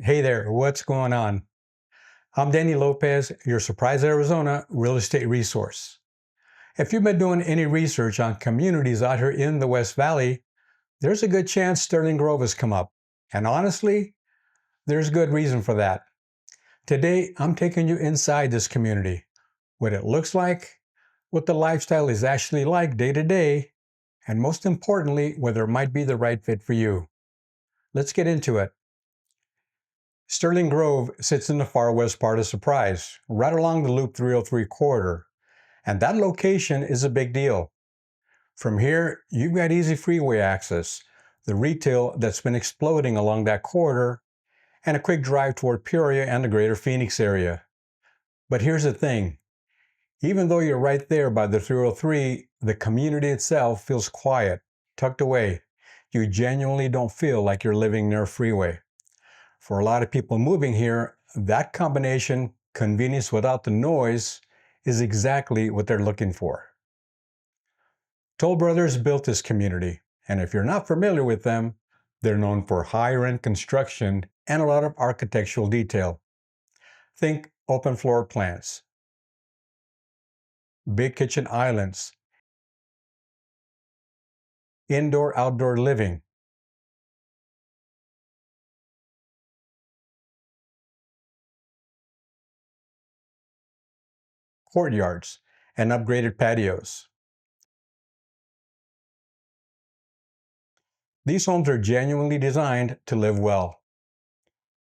Hey there, what's going on? I'm Danny Lopez, your Surprise, Arizona real estate resource. If you've been doing any research on communities out here in the West Valley, there's a good chance Sterling Grove has come up. And honestly, there's good reason for that. Today, I'm taking you inside this community, what it looks like, what the lifestyle is actually like day to day, and most importantly, whether it might be the right fit for you. Let's get into it. Sterling Grove sits in the far west part of Surprise, right along the Loop 303 corridor, and that location is a big deal. From here, you've got easy freeway access, the retail that's been exploding along that corridor, and a quick drive toward Peoria and the greater Phoenix area. But here's the thing, even though you're right there by the 303, the community itself feels quiet, tucked away. You genuinely don't feel like you're living near a freeway. For a lot of people moving here, that combination, convenience without the noise, is exactly what they're looking for. Toll Brothers built this community, and if you're not familiar with them, they're known for higher-end construction and a lot of architectural detail. Think open floor plans, big kitchen islands, indoor-outdoor living, courtyards, and upgraded patios. These homes are genuinely designed to live well.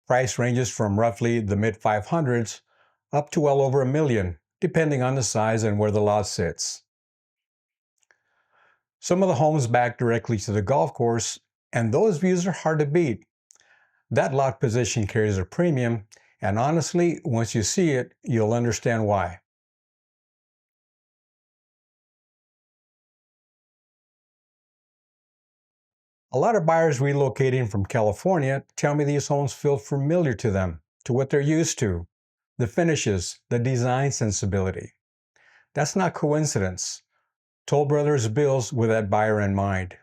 Price ranges from roughly the mid 500s up to well over $1 million, depending on the size and where the lot sits. Some of the homes back directly to the golf course, and those views are hard to beat. That lot position carries a premium, and honestly, once you see it, you'll understand why. A lot of buyers relocating from California tell me these homes feel familiar to them, to what they're used to. The finishes, the design sensibility. That's not coincidence. Toll Brothers builds with that buyer in mind.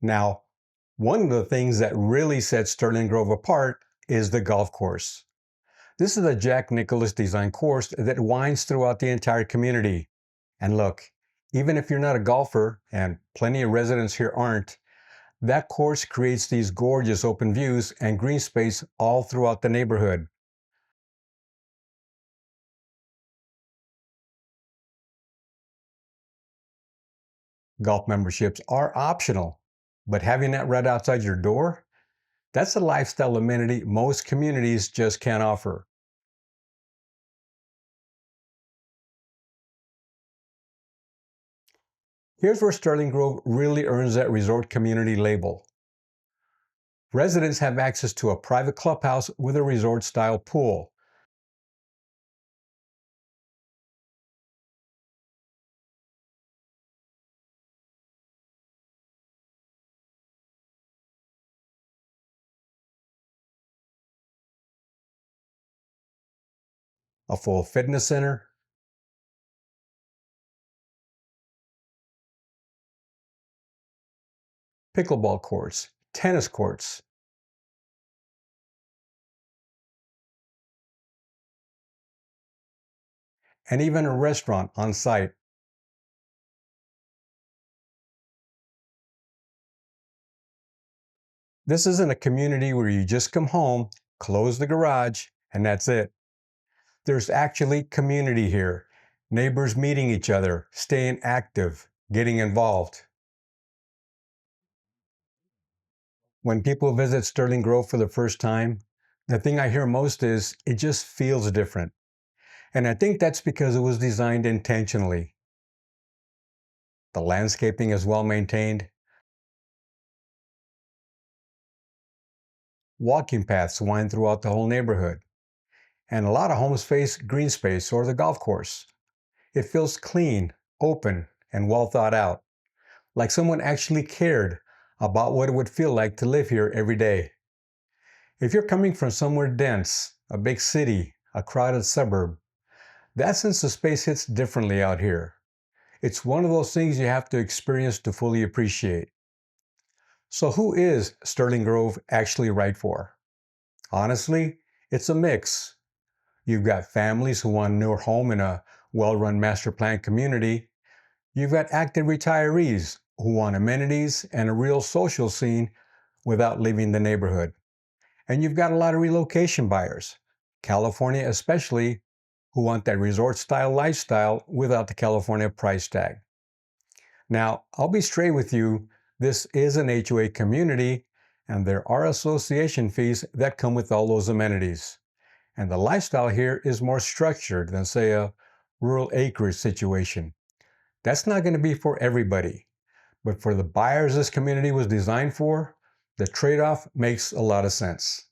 Now, one of the things that really sets Sterling Grove apart is the golf course. This is a Jack Nicklaus-designed course that winds throughout the entire community. And look, even if you're not a golfer, and plenty of residents here aren't, that course creates these gorgeous open views and green space all throughout the neighborhood. Golf memberships are optional, but having that right outside your door, that's a lifestyle amenity most communities just can't offer. Here's where Sterling Grove really earns that resort community label. Residents have access to a private clubhouse with a resort-style pool, a full fitness center, pickleball courts, tennis courts, and even a restaurant on site. This isn't a community where you just come home, close the garage, and that's it. There's actually community here. Neighbors meeting each other, staying active, getting involved. When people visit Sterling Grove for the first time, the thing I hear most is it just feels different. And I think that's because it was designed intentionally. The landscaping is well maintained. Walking paths wind throughout the whole neighborhood. And a lot of homes face green space or the golf course. It feels clean, open, and well thought out, like someone actually cared about what it would feel like to live here every day. If you're coming from somewhere dense, a big city, a crowded suburb, that sense of space hits differently out here. It's one of those things you have to experience to fully appreciate. So who is Sterling Grove actually right for? Honestly, it's a mix. You've got families who want a newer home in a well-run master plan community. You've got active retirees who want amenities and a real social scene without leaving the neighborhood. And you've got a lot of relocation buyers, California especially, who want that resort-style lifestyle without the California price tag. Now, I'll be straight with you, this is an HOA community, and there are association fees that come with all those amenities. And the lifestyle here is more structured than, say, a rural acreage situation. That's not going to be for everybody, but for the buyers this community was designed for, the trade-off makes a lot of sense.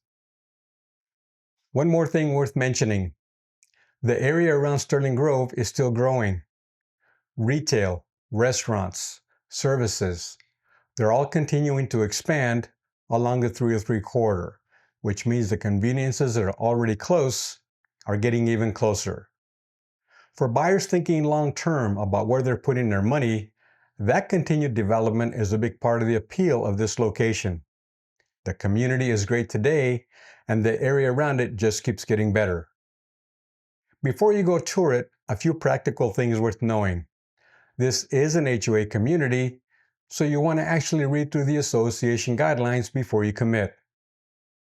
One more thing worth mentioning. The area around Sterling Grove is still growing. Retail, restaurants, services, they're all continuing to expand along the 303 corridor, which means the conveniences that are already close are getting even closer. For buyers thinking long-term about where they're putting their money, that continued development is a big part of the appeal of this location. The community is great today, and the area around it just keeps getting better. Before you go tour it, a few practical things worth knowing. This is an HOA community, so you want to actually read through the association guidelines before you commit.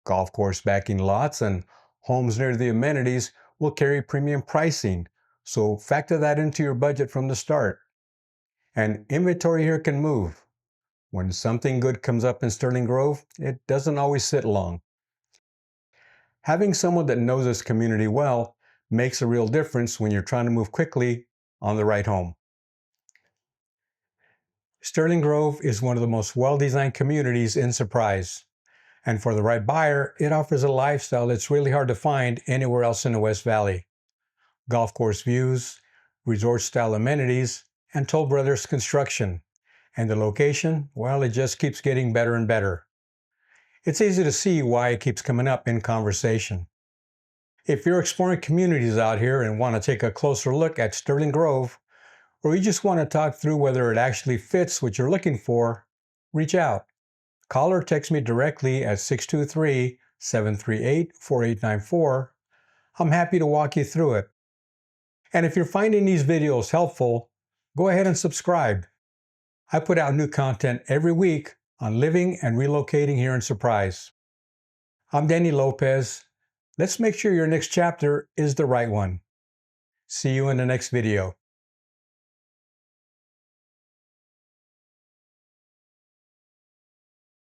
Golf course backing lots and homes near the amenities will carry premium pricing, so factor that into your budget from the start. And inventory here can move. When something good comes up in Sterling Grove, it doesn't always sit long. Having someone that knows this community well makes a real difference when you're trying to move quickly on the right home. Sterling Grove is one of the most well-designed communities in Surprise. And for the right buyer, it offers a lifestyle that's really hard to find anywhere else in the West Valley. Golf course views, resort-style amenities, and Toll Brothers construction. And the location, well, it just keeps getting better and better. It's easy to see why it keeps coming up in conversation. If you're exploring communities out here and want to take a closer look at Sterling Grove, or you just want to talk through whether it actually fits what you're looking for, reach out. Call or text me directly at 623-738-4894. I'm happy to walk you through it. And if you're finding these videos helpful, go ahead and subscribe. I put out new content every week on living and relocating here in Surprise. I'm Danny Lopez. Let's make sure your next chapter is the right one. See you in the next video.